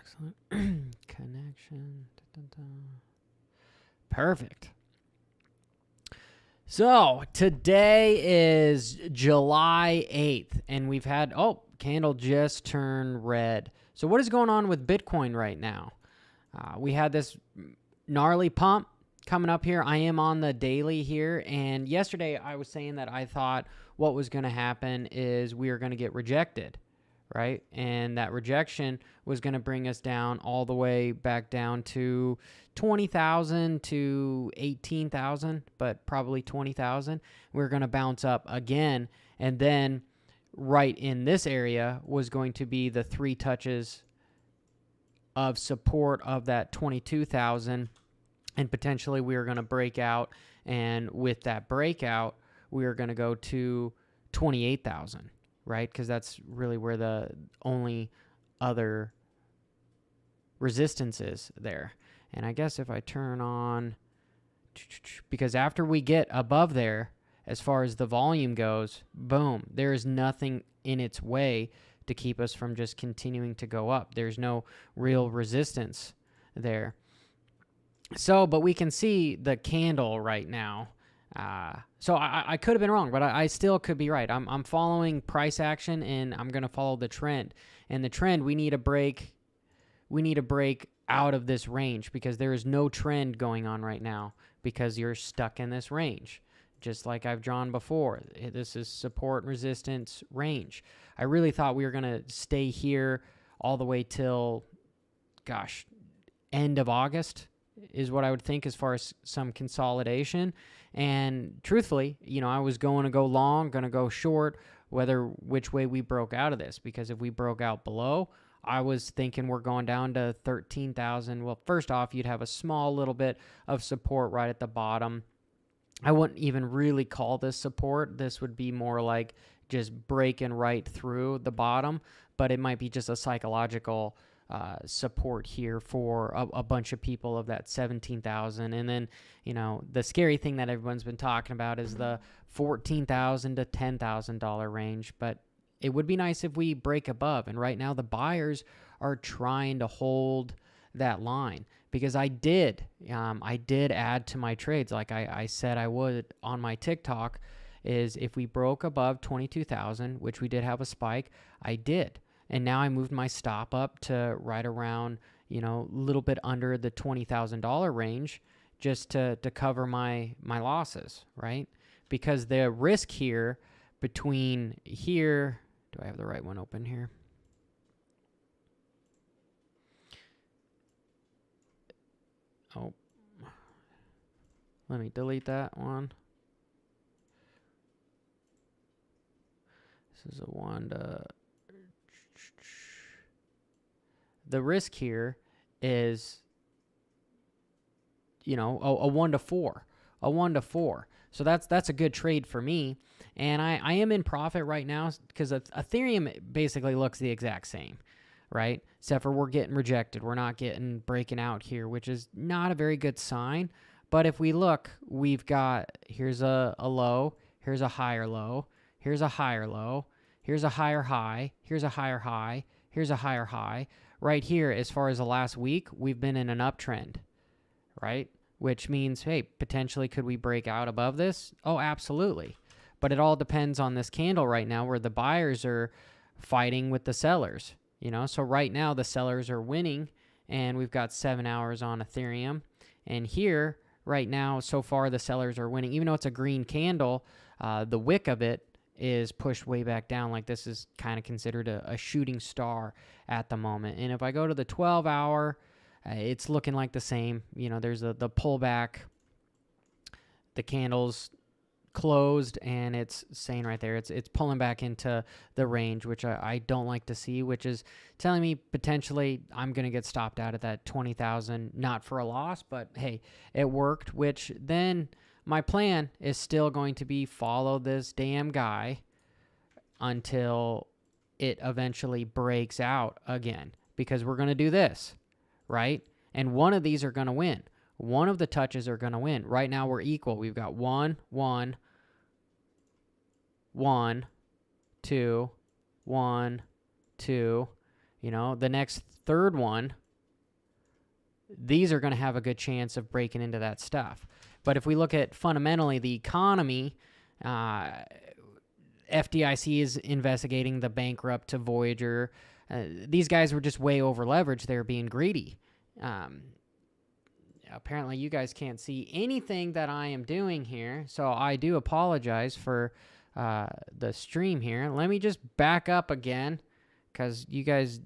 Excellent. Connection. Dun, dun, dun. Perfect. So today is July 8th, and we've had, candle just turned red. So what is going on with Bitcoin right now? We had this gnarly pump coming up here. I am on the daily here, and yesterday I was saying that I thought what was going to happen is we were going to get rejected, right? And that rejection was going to bring us down all the way back down to 20,000 to 18,000, but probably 20,000. We're going to bounce up again, and then right in this area was going to be the 3 touches of support of that 22,000, and potentially we were going to break out, and with that breakout we were going to go to 28,000, right? Because that's really where the only other resistance is there. And I guess if I turn on, because after we get above there, as far as the volume goes, boom, there is nothing in its way to keep us from just continuing to go up. There's no real resistance there. So, but we can see the candle right now. So I could have been wrong, but I still could be right. I'm following price action, and I'm going to follow the trend. And the trend, we need to break out of this range, because there is no trend going on right now, because you're stuck in this range. Just like I've drawn before, this is support resistance range. I really thought we were going to stay here all the way till, end of August is what I would think as far as some consolidation. And truthfully, I was going to go long, going to go short, which way we broke out of this. Because if we broke out below, I was thinking we're going down to 13,000. Well, first off, you'd have a small little bit of support right at the bottom. I wouldn't even really call this support. This would be more like just breaking right through the bottom, but it might be just a psychological support here for a bunch of people of that 17,000. And then, the scary thing that everyone's been talking about is the $14,000 to $10,000 range, but it would be nice if we break above. And right now the buyers are trying to hold that line, because I did add to my trades like I said I would on my TikTok, is if we broke above 22,000, which we did have a spike, I did. And now I moved my stop up to right around, a little bit under the $20,000 range, just to cover my losses, right? Because the risk here between here, do I have the right one open here? Oh, let me delete that one. This is a one to... The risk here is, a 1 to 4. A 1 to 4. So that's a good trade for me. And I am in profit right now, because Ethereum basically looks the exact same, right? Except for we're getting rejected. We're not getting breaking out here, which is not a very good sign. But if we look, we've got, here's a low, here's a higher low, here's a higher low, here's a higher high, here's a higher high, here's a higher high. Right here, as far as the last week, we've been in an uptrend, right? Which means, hey, potentially could we break out above this? Oh, absolutely. But it all depends on this candle right now, where the buyers are fighting with the sellers. So right now the sellers are winning, and we've got 7 hours on Ethereum. And here, right now, so far the sellers are winning. Even though it's a green candle, the wick of it is pushed way back down. Like, this is kind of considered a shooting star at the moment. And if I go to the 12-hour, it's looking like the same. There's the pullback. The candle's closed, and it's saying right there, it's pulling back into the range, which I don't like to see, which is telling me potentially I'm going to get stopped out at that 20,000, not for a loss, but hey, it worked, which then my plan is still going to be follow this damn guy until it eventually breaks out again, because we're going to do this, right? And one of these are going to win. One of the touches are going to win. Right now we're equal. We've got 1, 1, 1, 2, 1, 2. The next third one, these are going to have a good chance of breaking into that stuff. But if we look at fundamentally the economy, FDIC is investigating the bankrupt to Voyager. These guys were just way over leveraged. They were being greedy. Apparently you guys can't see anything that I am doing here, so I do apologize for the stream here. Let me just back up again because you guys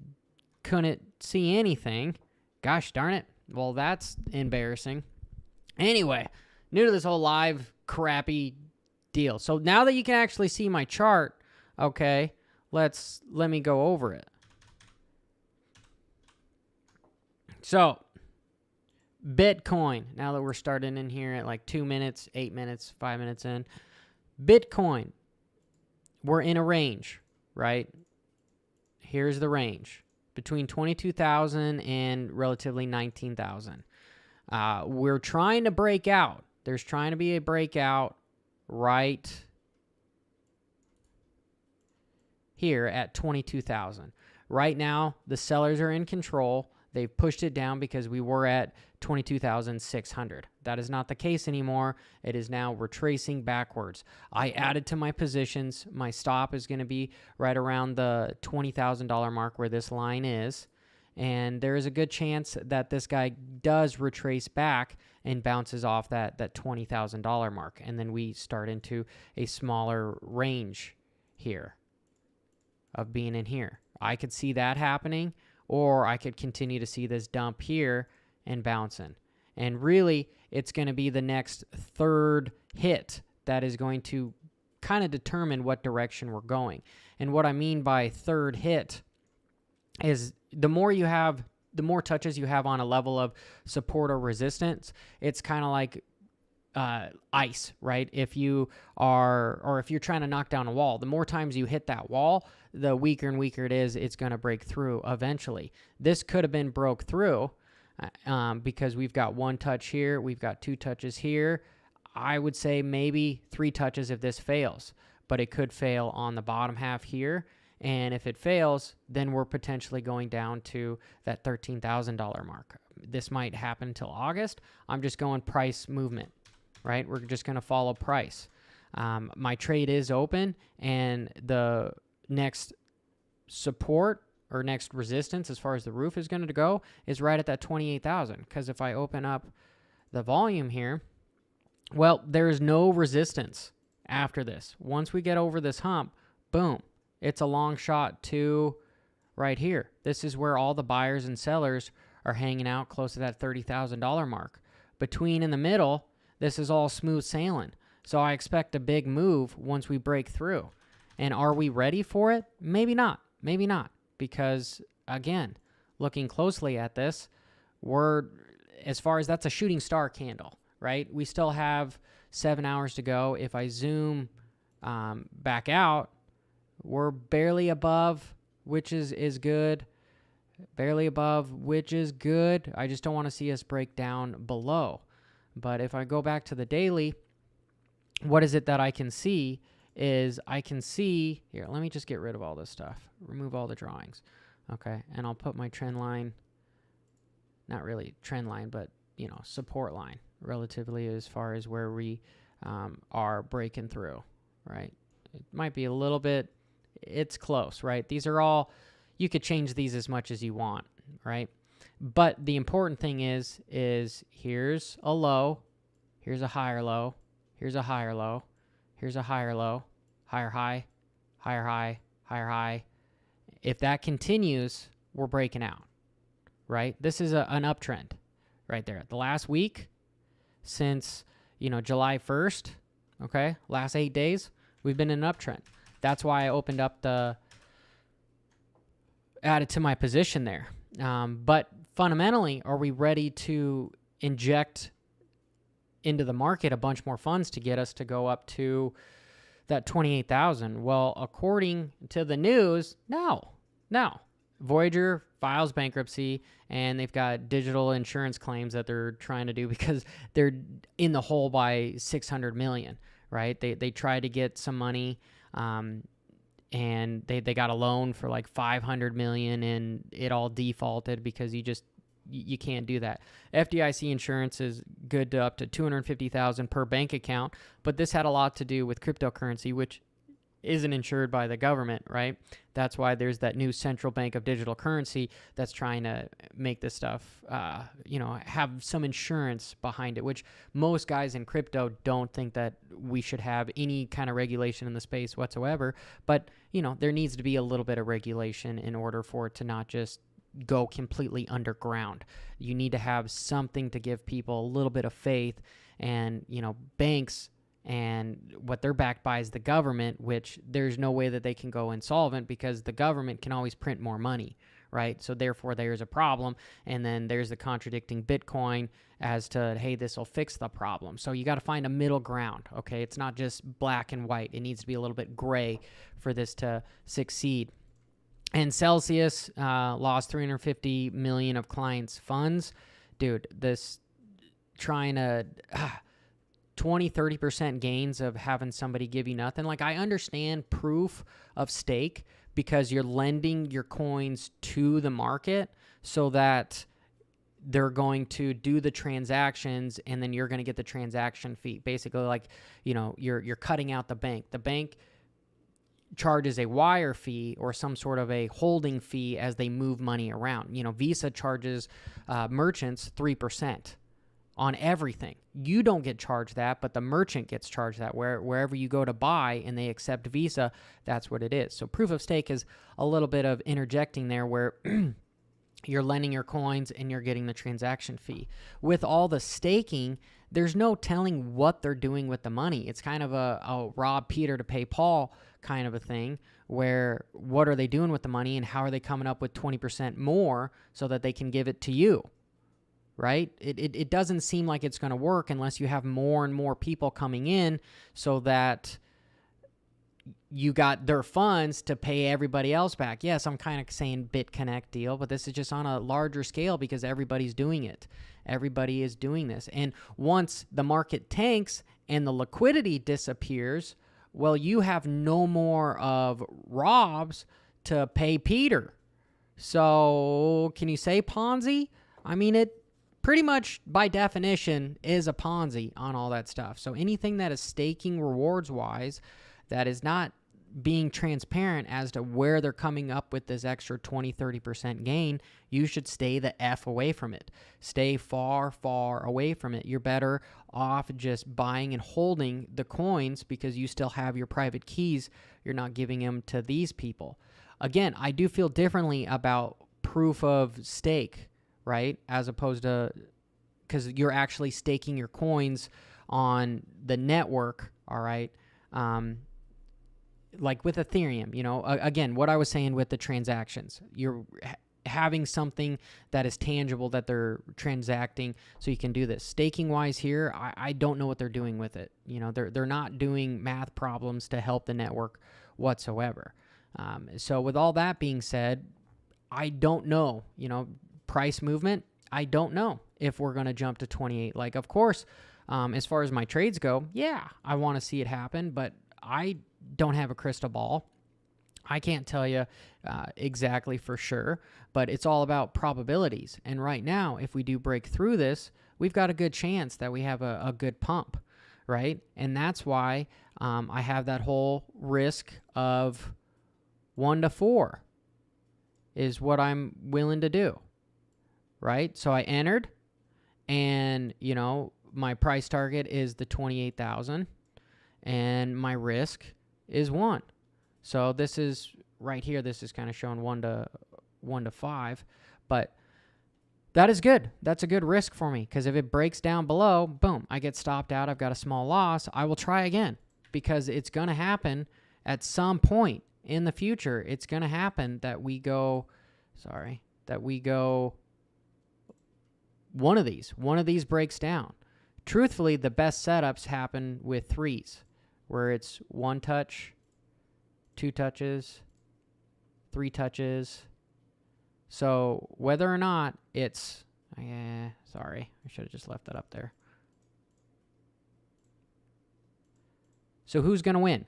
couldn't see anything. Gosh darn it. Well, that's embarrassing. Anyway, new to this whole live crappy deal. So now that you can actually see my chart, okay, let me go over it. So, Bitcoin, now that we're starting in here at like 2 minutes, 8 minutes, 5 minutes in, Bitcoin, we're in a range, right? Here's the range, between 22,000 and relatively 19,000. We're trying to break out. There's trying to be a breakout right here at 22,000. Right now, the sellers are in control. They've pushed it down because we were at 22,600. That is not the case anymore. It is now retracing backwards. I added to my positions. My stop is going to be right around the $20,000 mark where this line is. And there is a good chance that this guy does retrace back and bounces off that $20,000 mark. And then we start into a smaller range here of being in here. I could see that happening, or I could continue to see this dump here and bouncing. And really, it's going to be the next third hit that is going to kind of determine what direction we're going. And what I mean by third hit is the more touches you have on a level of support or resistance, it's kind of like ice, right? If you're trying to knock down a wall, the more times you hit that wall, the weaker and weaker it is, it's going to break through eventually. This could have been broke through because we've got one touch here, we've got two touches here. I would say maybe 3 touches if this fails, but it could fail on the bottom half here. And if it fails, then we're potentially going down to that $13,000 mark. This might happen until August. I'm just going price movement, right? We're just going to follow price. My trade is open, and the next support or next resistance as far as the roof is going to go is right at that 28,000. Because if I open up the volume here, well, there's no resistance after this. Once we get over this hump, boom, it's a long shot to right here. This is where all the buyers and sellers are hanging out close to that $30,000 mark. Between in the middle, this is all smooth sailing. So I expect a big move once we break through. And are we ready for it? Maybe not. Maybe not. Because, again, looking closely at this, as far as that's a shooting star candle, right? We still have 7 hours to go. If I zoom back out, we're barely above, which is good. Barely above, which is good. I just don't want to see us break down below. But if I go back to the daily, what is it that I can see is I can see, here, let me just get rid of all this stuff. Remove all the drawings. Okay, and I'll put my trend line, not really trend line, but, support line relatively as far as where we are breaking through, right? It might be a little bit, it's close, right? These are all, you could change these as much as you want, right? But the important thing is here's a low, here's a higher low, here's a higher low, here's a higher low, higher high, higher high, higher high. If that continues, we're breaking out, right? This is an uptrend right there. The last week since, July 1st, okay, last 8 days, we've been in an uptrend. That's why I opened up added to my position there. But fundamentally, are we ready to inject into the market a bunch more funds to get us to go up to that 28,000? Well, according to the news, no. Voyager files bankruptcy, and they've got digital insurance claims that they're trying to do because they're in the hole by $600 million, right? They tried to get some money and they got a loan for like 500 million and it all defaulted because you can't do that. FDIC insurance is good to up to 250,000 per bank account, but this had a lot to do with cryptocurrency, which isn't insured by the government, right? That's why there's that new central bank of digital currency that's trying to make this stuff, have some insurance behind it, which most guys in crypto don't think that we should have any kind of regulation in the space whatsoever. But, there needs to be a little bit of regulation in order for it to not just go completely underground. You need to have something to give people a little bit of faith, and, banks and what they're backed by is the government, which there's no way that they can go insolvent because the government can always print more money, right? So therefore there's a problem, and then there's the contradicting Bitcoin as to, hey, this will fix the problem. So you got to find a middle ground, okay? It's not just black and white. It needs to be a little bit gray for this to succeed. And Celsius lost 350 million of clients' funds. Dude, this trying to 20-30% gains of having somebody give you nothing. Like, I understand proof of stake because you're lending your coins to the market so that they're going to do the transactions and then you're going to get the transaction fee. Basically, like, you're cutting out the bank. The bank charges a wire fee or some sort of a holding fee as they move money around. Visa charges merchants 3% on everything. You don't get charged that, but the merchant gets charged that. Wherever you go to buy and they accept Visa, that's what it is. So proof of stake is a little bit of interjecting there where you're lending your coins and you're getting the transaction fee. With all the staking, there's no telling what they're doing with the money. It's kind of a rob Peter to pay Paul kind of a thing, where what are they doing with the money and how are they coming up with 20% more so that they can give it to you, right? It doesn't seem like it's going to work unless you have more and more people coming in so that you got their funds to pay everybody else back. Yes, I'm kind of saying BitConnect deal, but this is just on a larger scale because everybody's doing it. Everybody is doing this. And once the market tanks and the liquidity disappears, well, you have no more of Robs to pay Peter. So can you say Ponzi? I mean, it pretty much by definition is a Ponzi on all that stuff. So anything that is staking rewards-wise that is not being transparent as to where they're coming up with this extra 20-30% gain, you should stay the F away from it. Stay far, far away from it. You're better off just buying and holding the coins because you still have your private keys. You're not giving them to these people. Again, I do feel differently about proof of stake, right? As opposed to, because you're actually staking your coins on the network, all right? Like with Ethereum, again, what I was saying with the transactions, you're having something that is tangible that they're transacting so you can do this. Staking wise here, I don't know what they're doing with it. They're not doing math problems to help the network whatsoever. So with all that being said, I don't know, price movement. I don't know if we're going to jump to 28. Like, of course, as far as my trades go, yeah, I want to see it happen, but I don't have a crystal ball. I can't tell you exactly for sure, but it's all about probabilities. And right now, if we do break through this, we've got a good chance that we have a good pump, right? And that's why I have that whole risk of 1 to 4 is what I'm willing to do, right? So I entered, and, my price target is the 28,000, and my risk is 1. So this is right here. This is kind of showing 1 to 5, but that is good. That's a good risk for me because if it breaks down below, boom, I get stopped out. I've got a small loss. I will try again because it's going to happen at some point in the future. It's going to happen that we go one of these breaks down. Truthfully, the best setups happen with threes, where it's 1 touch, 2 touches, 3 touches. So whether or not it's, sorry, I should have just left that up there. So who's going to win?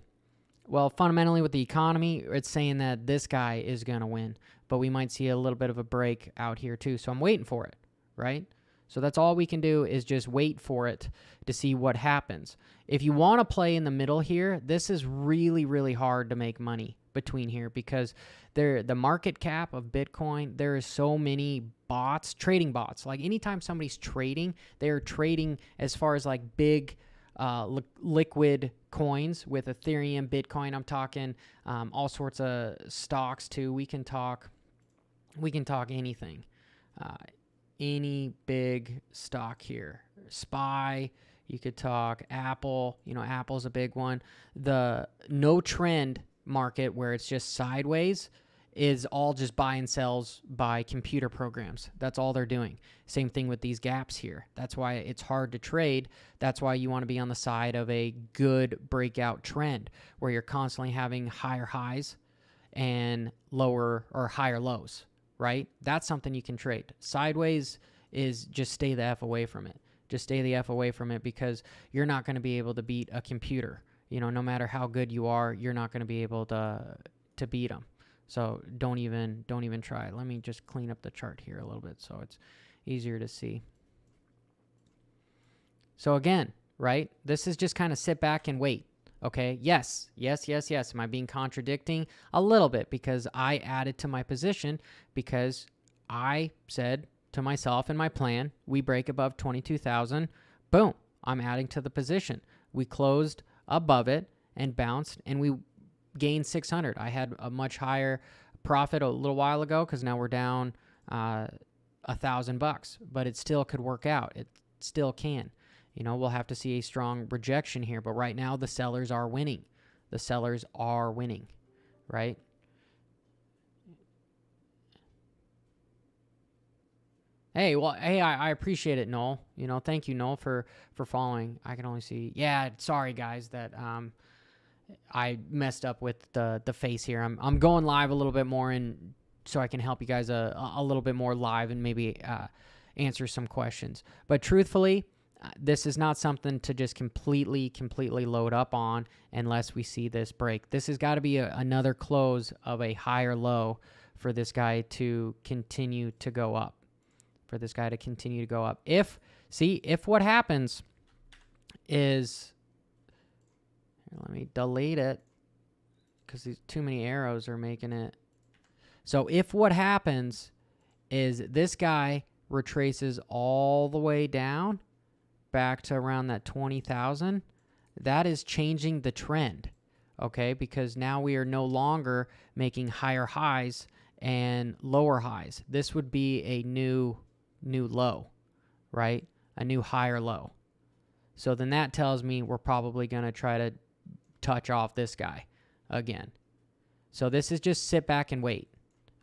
Well, fundamentally with the economy, it's saying that this guy is going to win, but we might see a little bit of a break out here too. So I'm waiting for it, right? So that's all we can do is just wait for it to see what happens. If you want to play in the middle here, this is really, really hard to make money between here because the market cap of Bitcoin, there is so many bots, trading bots. Like anytime somebody's trading, they're trading as far as like big liquid coins with Ethereum, Bitcoin. I'm talking all sorts of stocks too. We can talk anything. Any big stock here. SPY, you could talk Apple. You know, Apple's a big one. The no trend market where it's just sideways is all just buy and sells by computer programs. That's all they're doing. Same thing with these gaps here. That's why it's hard to trade. That's why you want to be on the side of a good breakout trend where you're constantly having higher highs and lower or higher lows, right? That's something you can trade. Sideways is just stay the F away from it. Just stay the F away from it because you're not going to be able to beat a computer. You know, no matter how good you are, you're not going to be able to beat them. So don't even try. Let me just clean up the chart here a little bit so it's easier to see. So again, right? This is just kind of sit back and wait. Okay, yes. Am I being contradicting? A little bit because I added to my position because I said to myself in my plan, we break above 22,000. Boom, I'm adding to the position. We closed above it and bounced and we gained 600. I had a much higher profit a little while ago because now we're down $1,000, but it still could work out. It still can. You know, we'll have to see a strong rejection here, but right now the sellers are winning. The sellers are winning, right? Hey, well, hey, I appreciate it, Noel. You know, thank you, Noel, for following. I can only see. Yeah, sorry guys that I messed up with the face here. I'm going live a little bit more and so I can help you guys a little bit more live and maybe answer some questions. But truthfully, this is not something to just completely load up on unless we see this break. This has got to be another close of a higher low for this guy to continue to go up. If what happens is, let me delete it because these too many arrows are making it. So if what happens is this guy retraces all the way down back to around that 20,000, that is changing the trend, okay? Because now we are no longer making higher highs and lower highs. This would be a new low, right? A new higher low. So then that tells me we're probably going to try to touch off this guy again. So this is just sit back and wait,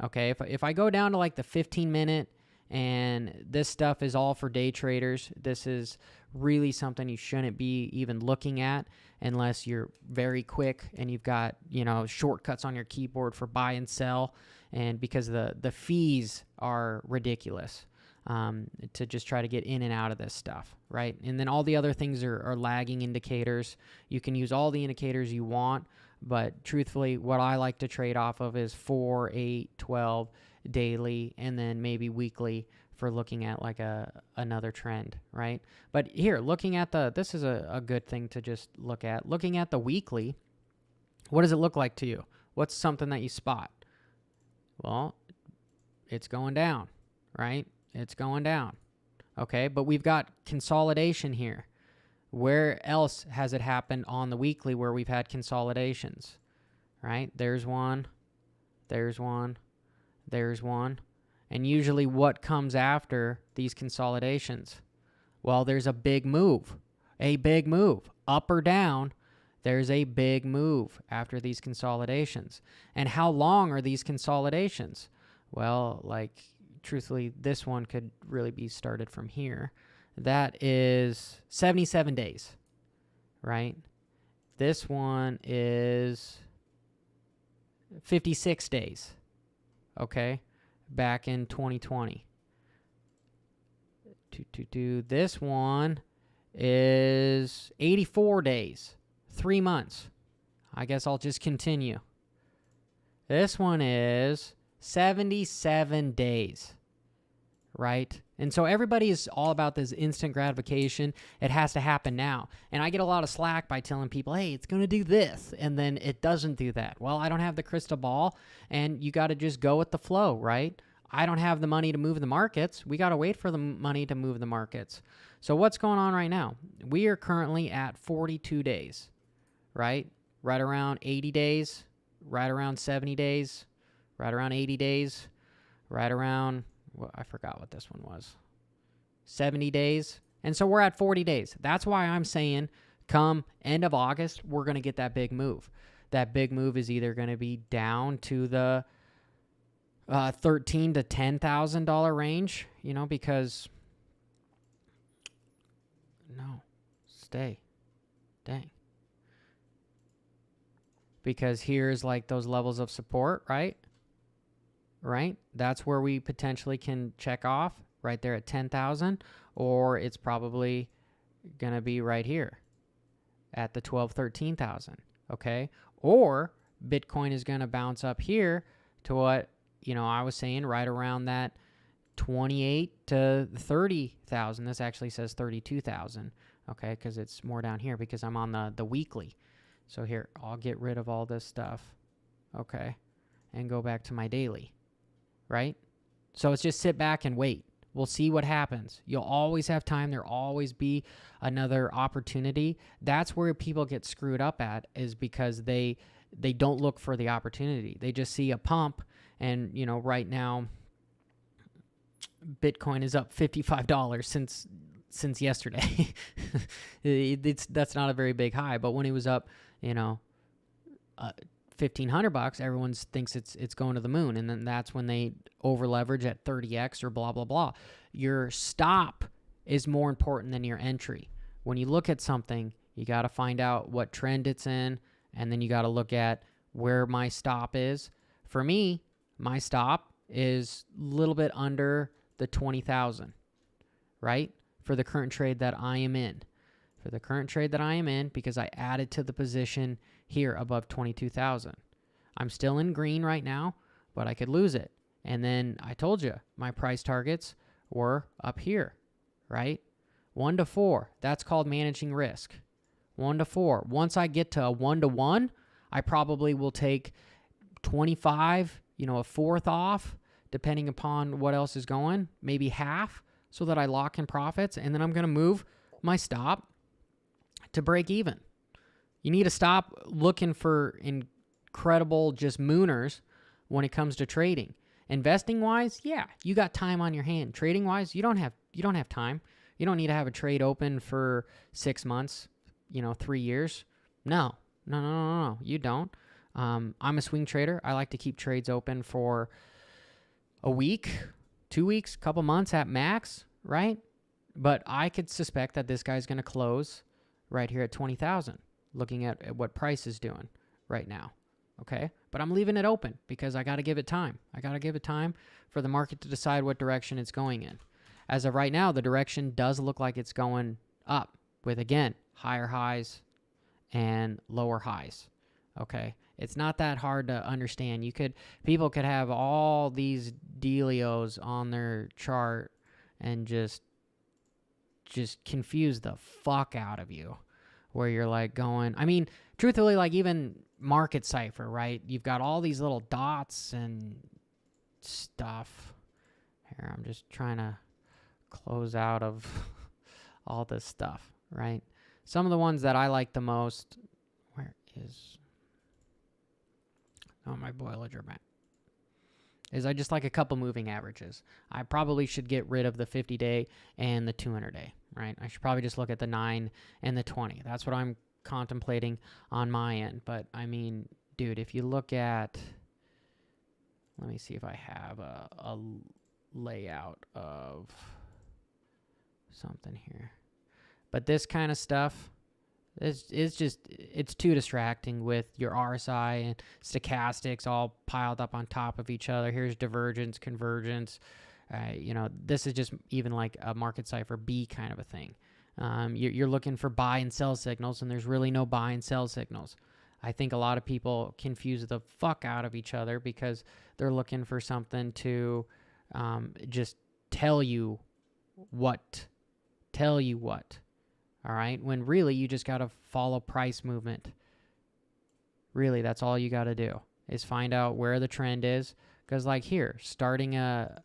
okay? If I go down to like the 15-minute, and this stuff is all for day traders. This is really something you shouldn't be even looking at unless you're very quick and you've got, you know, shortcuts on your keyboard for buy and sell, and because the fees are ridiculous to just try to get in and out of this stuff, right? And then all the other things are lagging indicators. You can use all the indicators you want, but truthfully, what I like to trade off of is 4, 8, 12, daily, and then maybe weekly for looking at like another trend, right? But here, looking at this is a good thing to just look at. Looking at the weekly, what does it look like to you? What's something that you spot? Well, it's going down, right? It's going down. Okay, but we've got consolidation here. Where else has it happened on the weekly where we've had consolidations, right? There's one, there's one, there's one. And usually what comes after these consolidations? Well, there's a big move, up or down. There's a big move after these consolidations. And how long are these consolidations? Well, like, truthfully, this one could really be started from here. That is 77 days, right? This one is 56 days, okay, back in 2020. This one is 84 days, 3 months, I guess I'll just continue. This one is 77 days, right? And so everybody is all about this instant gratification. It has to happen now. And I get a lot of slack by telling people, hey, it's going to do this. And then it doesn't do that. Well, I don't have the crystal ball, and you got to just go with the flow, right? I don't have the money to move the markets. We got to wait for the money to move the markets. So what's going on right now? We are currently at 42 days, right? Right around 80 days, right around 70 days, right around 80 days, right around, well, I forgot what this one was, 70 days. And so we're at 40 days. That's why I'm saying come end of August, we're going to get that big move. That big move is either going to be down to the $13,000 to $10,000 range, you know, because no, stay, dang. Because here's like those levels of support, right? Right? That's where we potentially can check off right there at 10,000, or it's probably going to be right here at the 12, 13,000, okay? Or Bitcoin is going to bounce up here to what, you know, I was saying right around that 28 to 30,000. This actually says 32,000, okay? Because it's more down here because I'm on the weekly. So here, I'll get rid of all this stuff, okay, and go back to my daily, right? So it's just sit back and wait. We'll see what happens. You'll always have time. There'll always be another opportunity. That's where people get screwed up at, is because they don't look for the opportunity. They just see a pump, and, you know, right now, Bitcoin is up $55 since yesterday. That's not a very big high, but when it was up, you know, $1,500, everyone thinks it's going to the moon, and then that's when they over leverage at 30x or blah blah blah. Your stop is more important than your entry. When you look at something, you got to find out what trend it's in, and then you got to look at where my stop is. For me, my stop is a little bit under the 20,000, right? For the current trade that I am in. For the current trade that I am in, because I added to the position here above 22,000. I'm still in green right now, but I could lose it. And then I told you my price targets were up here, right? 1 to 4. That's called managing risk. 1 to 4. Once I get to a 1 to 1, I probably will take 25, you know, a fourth off, depending upon what else is going, maybe half, so that I lock in profits, and then I'm going to move my stop to break even. You need to stop looking for incredible just mooners when it comes to trading. Investing wise, yeah, you got time on your hand. Trading wise, you don't have time. You don't need to have a trade open for 6 months, 3 years. No, you don't. I'm a swing trader. I like to keep trades open for a week, 2 weeks, couple months at max, right? But I could suspect that this guy's going to close right here at 20,000, looking at what price is doing right now, okay? But I'm leaving it open because I got to give it time. I got to give it time for the market to decide what direction it's going in. As of right now, the direction does look like it's going up with, again, higher highs and lower highs, okay? It's not that hard to understand. People could have all these dealios on their chart and just confuse the fuck out of you, where you're like going, I mean, truthfully, like even Market Cipher, right? You've got all these little dots and stuff. Here, I'm just trying to close out of all this stuff, right? Some of the ones that I like the most, where is, oh, my Bollinger Band, is I just like a couple moving averages. I probably should get rid of the 50-day and the 200-day, right? I should probably just look at the 9 and the 20. That's what I'm contemplating on my end. But, I mean, dude, if you look at, let me see if I have a layout of something here. But this kind of stuff, it's too distracting with your RSI and stochastics all piled up on top of each other. Here's divergence, convergence. This is just even like a Market Cipher B kind of a thing. You're looking for buy and sell signals, and there's really no buy and sell signals. I think a lot of people confuse the fuck out of each other because they're looking for something to just tell you what. All right? When really you just got to follow price movement. Really, that's all you got to do is find out where the trend is. Because like here, starting a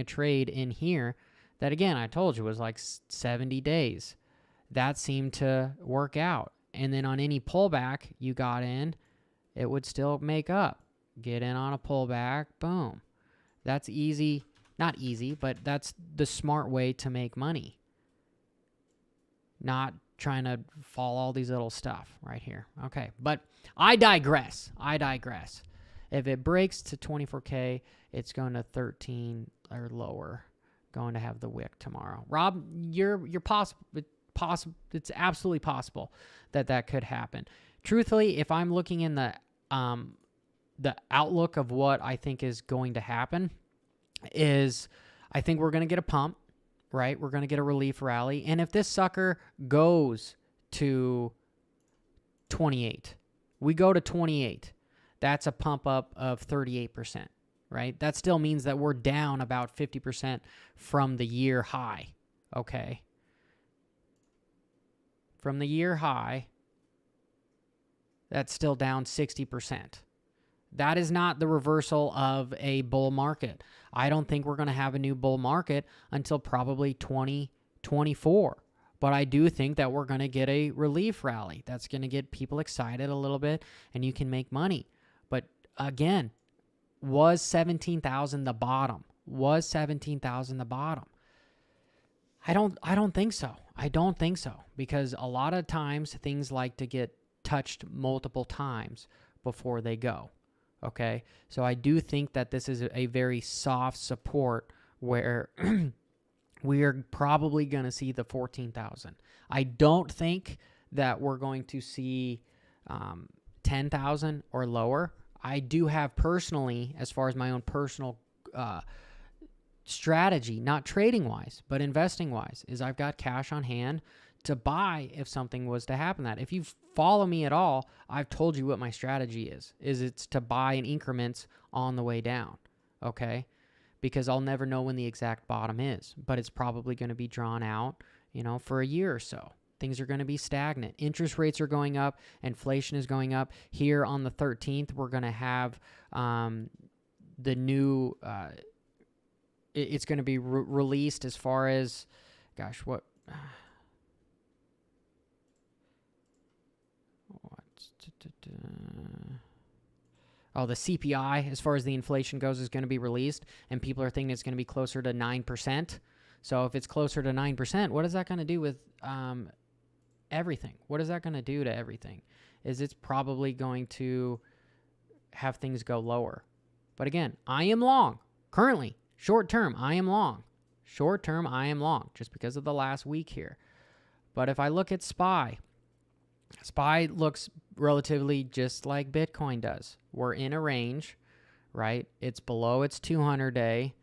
trade in here that, again, I told you was like 70 days. That seemed to work out. And then on any pullback you got in, it would still make up. Get in on a pullback, boom. That's easy. Not easy, but that's the smart way to make money. Not trying to follow all these little stuff right here. Okay, but I digress. If it breaks to 24K, it's going to 13 or lower. Going to have the wick tomorrow. Rob, you're possible. It's absolutely possible that could happen. Truthfully, if I'm looking in the outlook of what I think is going to happen, is I think we're going to get a pump, right? We're going to get a relief rally, and if this sucker goes to 28, we go to 28. That's a pump up of 38%, right? That still means that we're down about 50% from the year high, okay? From the year high, that's still down 60%. That is not the reversal of a bull market. I don't think we're going to have a new bull market until probably 2024. But I do think that we're going to get a relief rally. That's going to get people excited a little bit, and you can make money. But again, was 17,000 the bottom? Was 17,000 the bottom? I don't think so. I don't think so, because a lot of times things like to get touched multiple times before they go. Okay, so I do think that this is a very soft support where we are probably going to see the 14,000. I don't think that we're going to see 10,000 or lower. I do have personally, as far as my own personal strategy, not trading wise, but investing wise, is I've got cash on hand to buy if something was to happen. That if you follow me at all, I've told you what my strategy is it's to buy in increments on the way down, okay? Because I'll never know when the exact bottom is, but it's probably going to be drawn out, for a year or so. Things are going to be stagnant. Interest rates are going up. Inflation is going up. Here on the 13th, we're going to have the new, it's going to be released as far as, the CPI, as far as the inflation goes, is going to be released, and people are thinking it's going to be closer to 9%. So if it's closer to 9%, what is that going to do with everything? What is that going to do to everything? It's probably going to have things go lower. But again, I am long. Currently, short term, I am long. Short term, I am long, just because of the last week here. But if I look at SPY looks relatively just like Bitcoin does. We're in a range, right? It's below its 200-day,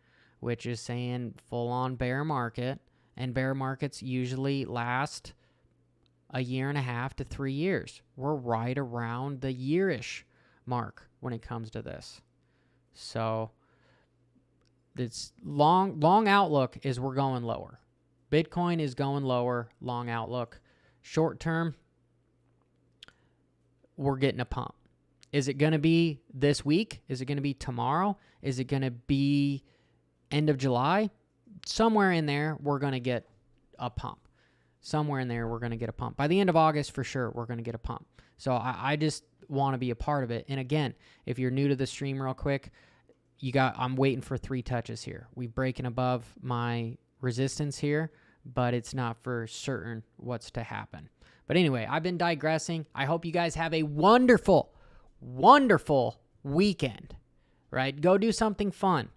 which is saying full-on bear market. And bear markets usually last a year and a half to 3 years. We're right around the year-ish mark when it comes to this. So this long outlook is we're going lower. Bitcoin is going lower, long outlook. Short term, we're getting a pump. Is it going to be this week? Is it going to be tomorrow? Is it going to be end of July? Somewhere in there, we're going to get a pump. Somewhere in there, we're going to get a pump. By the end of August, for sure, we're going to get a pump. So I just want to be a part of it. And again, if you're new to the stream real quick, I'm waiting for 3 touches here. We're breaking above my resistance here, but it's not for certain what's to happen. But anyway, I've been digressing. I hope you guys have a wonderful, wonderful weekend, right? Go do something fun,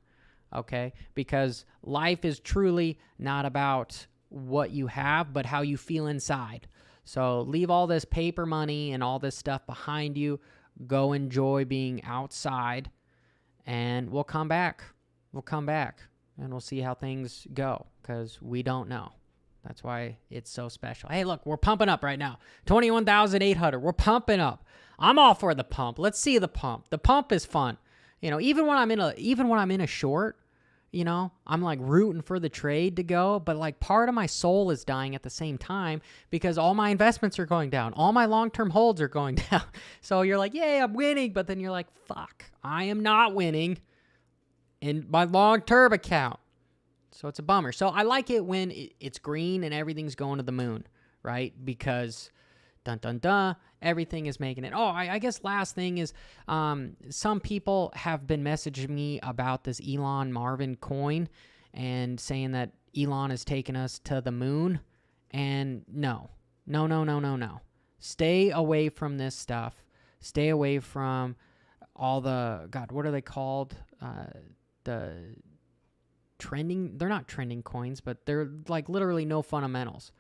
okay? Because life is truly not about what you have, but how you feel inside. So leave all this paper money and all this stuff behind you. Go enjoy being outside, and we'll come back. And we'll see how things go, because we don't know. That's why it's so special. Hey, look, we're pumping up right now. 21,800. We're pumping up. I'm all for the pump. Let's see the pump. The pump is fun. You know, even when I'm in a short, you know, I'm like rooting for the trade to go, but like part of my soul is dying at the same time because all my investments are going down. All my long-term holds are going down. So you're like, yay, I'm winning. But then you're like, fuck, I am not winning in my long-term account. So it's a bummer. So I like it when it's green and everything's going to the moon, right? Because dun, dun, dun, everything is making it. Oh, I guess last thing is some people have been messaging me about this Elon Marvin coin and saying that Elon has taken us to the moon. And no. Stay away from this stuff. Stay away from all the, God, what are they called? The trending, they're not trending coins, but they're like literally no fundamentals.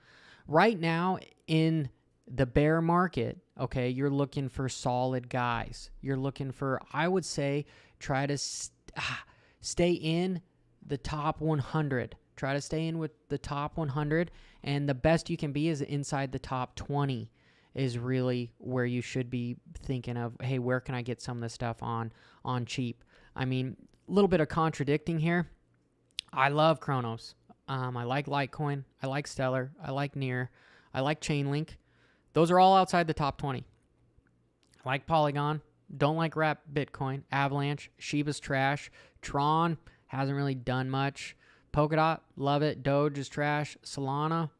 Right now in the bear market, okay, you're looking for solid guys. You're looking for, I would say, try to stay in the top 100. Try to stay in with the top 100, and the best you can be is inside the top 20 is really where you should be thinking of, hey, where can I get some of this stuff on cheap? I mean, a little bit of contradicting here. I love Kronos. I like Litecoin. I like Stellar. I like Near. I like Chainlink. Those are all outside the top 20. I like Polygon. Don't like Wrap Bitcoin. Avalanche. Shiba's trash. Tron hasn't really done much. Polkadot, love it. Doge is trash. Solana,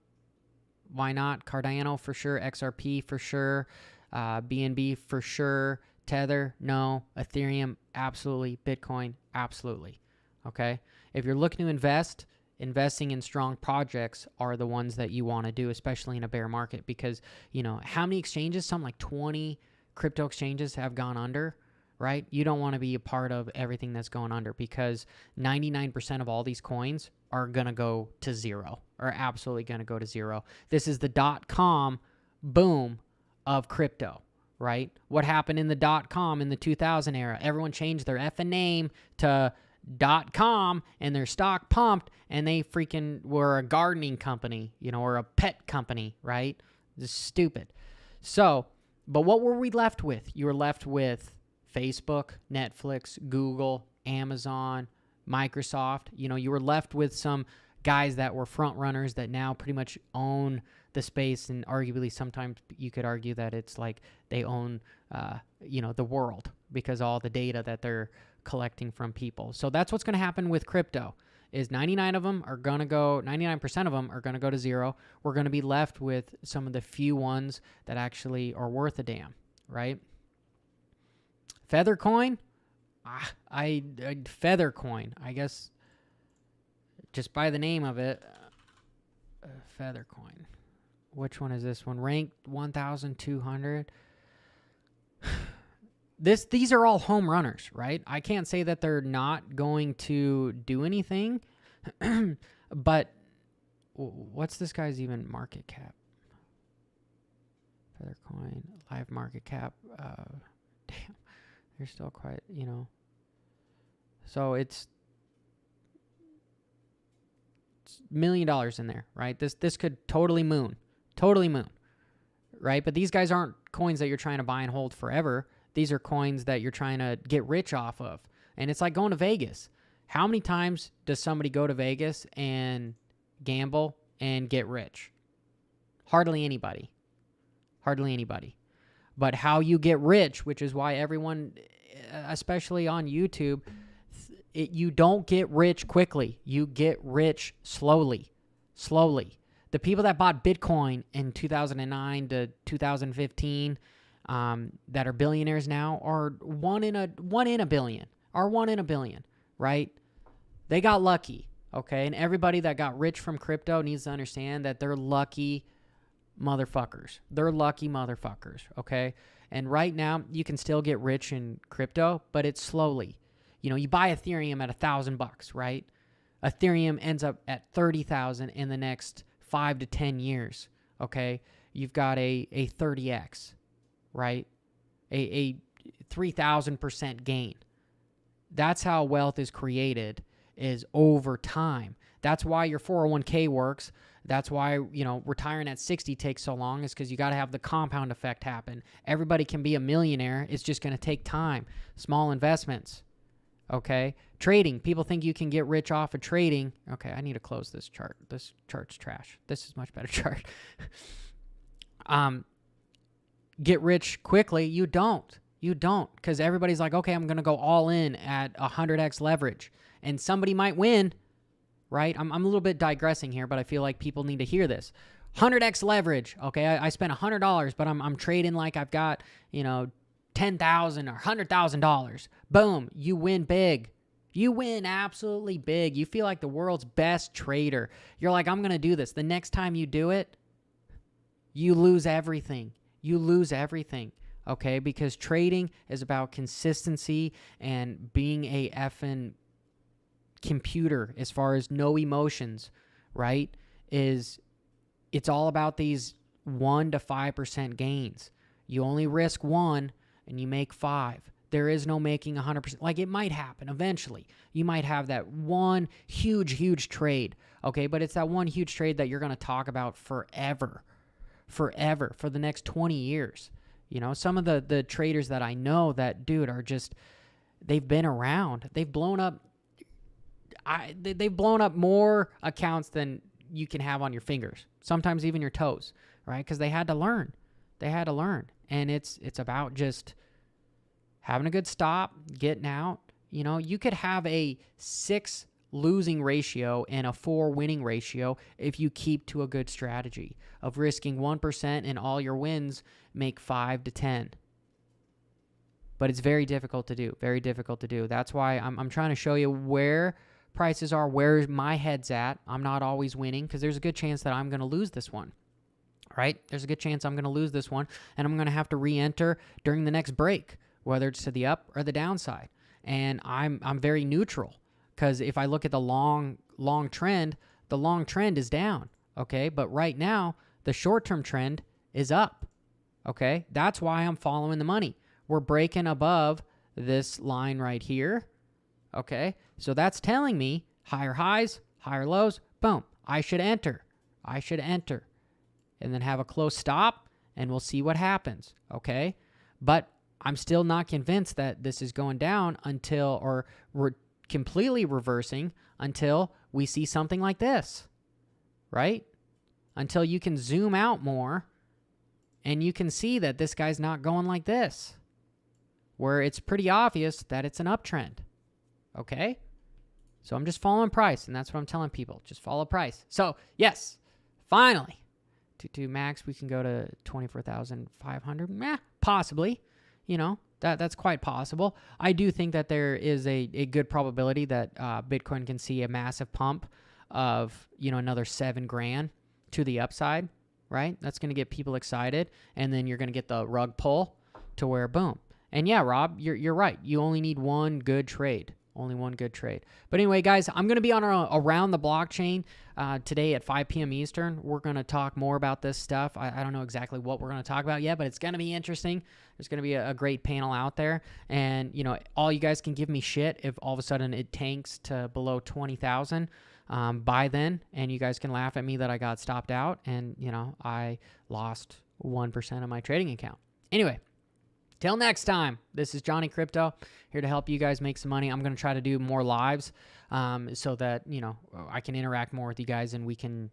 why not? Cardano for sure. XRP for sure. BNB for sure. Tether, no. Ethereum, absolutely. Bitcoin, absolutely. Okay? If you're looking to invest, investing in strong projects are the ones that you want to do, especially in a bear market, because, you know, how many exchanges? Something like 20 crypto exchanges have gone under, right? You don't want to be a part of everything that's going under because 99% of all these coins are going to go to zero, are absolutely going to go to zero. This is the .com boom of crypto, right? What happened in the .com in the 2000 era? Everyone changed their effing name to .com and their stock pumped and they freaking were a gardening company, you know, or a pet company, right? This is stupid. So, but what were we left with? You were left with Facebook, Netflix, Google, Amazon, Microsoft. You know, you were left with some guys that were front runners that now pretty much own the space, and arguably sometimes you could argue that it's like they own, you know, the world because all the data that they're collecting from people. So that's what's going to happen with crypto is 99% of them are going to go to zero. We're going to be left with some of the few ones that actually are worth a damn, right? Feathercoin, Feathercoin, I guess just by the name of it, Feathercoin. Which one is this one? Ranked 1,200. These are all home runners, right? I can't say that they're not going to do anything, but what's this guy's even market cap? Feathercoin, live market cap. Damn, they're still quite, you know. So it's $1 million in there, right? This could totally moon, right? But these guys aren't coins that you're trying to buy and hold forever. These are coins that you're trying to get rich off of. And it's like going to Vegas. How many times does somebody go to Vegas and gamble and get rich? Hardly anybody. But how you get rich, which is why everyone, especially on YouTube, you don't get rich quickly. You get rich slowly. The people that bought Bitcoin in 2009 to 2015 that are billionaires now are one in a billion, right? They got lucky, okay? And everybody that got rich from crypto needs to understand that they're lucky motherfuckers. Okay? And right now, you can still get rich in crypto, but it's slowly. You know, you buy Ethereum at $1,000, right? Ethereum ends up at 30,000 in the next 5 to 10 years, okay? You've got a 30x. Right? A 3,000% gain. That's how wealth is created, is over time. That's why your 401k works. That's why, retiring at 60 takes so long, is because you got to have the compound effect happen. Everybody can be a millionaire. It's just going to take time. Small investments. Okay? Trading. People think you can get rich off of trading. Okay, I need to close this chart. This chart's trash. This is much better chart. Get rich quickly. You don't. You don't. Because everybody's like, okay, I'm going to go all in at 100x leverage. And somebody might win. Right? I'm a little bit digressing here, but I feel like people need to hear this. 100x leverage. Okay, I spent $100, but I'm trading like I've got, $10,000 or $100,000. Boom, you win big. You win absolutely big. You feel like the world's best trader. You're like, I'm going to do this. The next time you do it, you lose everything. You lose everything. Okay, because trading is about consistency and being a effing computer as far as no emotions, right? It's all about these 1 to 5% gains. You only risk 1 and you make 5. There is no making 100%. Like, it might happen eventually. You might have that one huge trade, okay? But it's that one huge trade that you're going to talk about forever, for the next 20 years. Some of the traders that I know that, dude, are just, they've been around. They've blown up. They've blown up more accounts than you can have on your fingers, sometimes even your toes, right? Because they had to learn. And it's about just having a good stop, getting out. You could have a 6 losing ratio and a 4 winning ratio if you keep to a good strategy of risking 1% and all your wins make 5 to 10. But it's very difficult to do. That's why I'm trying to show you where prices are, where my head's at. I'm not always winning because there's a good chance that I'm going to lose this one, right? There's a good chance I'm going to lose this one, and I'm going to have to re-enter during the next break, whether it's to the up or the downside. And I'm very neutral because if I look at the long trend, the long trend is down, okay? But right now, the short-term trend is up, okay? That's why I'm following the money. We're breaking above this line right here. Okay, so that's telling me higher highs, higher lows, boom, I should enter, and then have a close stop, and we'll see what happens, okay? But I'm still not convinced that this is going down until, or we're completely reversing until we see something like this, right? Until you can zoom out more, and you can see that this guy's not going like this, where it's pretty obvious that it's an uptrend. Okay? So I'm just following price, and that's what I'm telling people. Just follow price. So, yes, finally, to max, we can go to 24,500. Possibly. That's quite possible. I do think that there is a good probability that Bitcoin can see a massive pump of, another $7,000 to the upside, right? That's going to get people excited, and then you're going to get the rug pull to where, boom. And yeah, Rob, you're right. You only need one good trade. Only one good trade. But anyway, guys, I'm going to be on Around the Blockchain today at 5 p.m. Eastern. We're going to talk more about this stuff. I don't know exactly what we're going to talk about yet, but it's going to be interesting. There's going to be a great panel out there. And, all you guys can give me shit if all of a sudden it tanks to below 20,000 by then. And you guys can laugh at me that I got stopped out and, I lost 1% of my trading account. Anyway. Till next time, this is Johnny Crypto, here to help you guys make some money. I'm going to try to do more lives so that, I can interact more with you guys and we can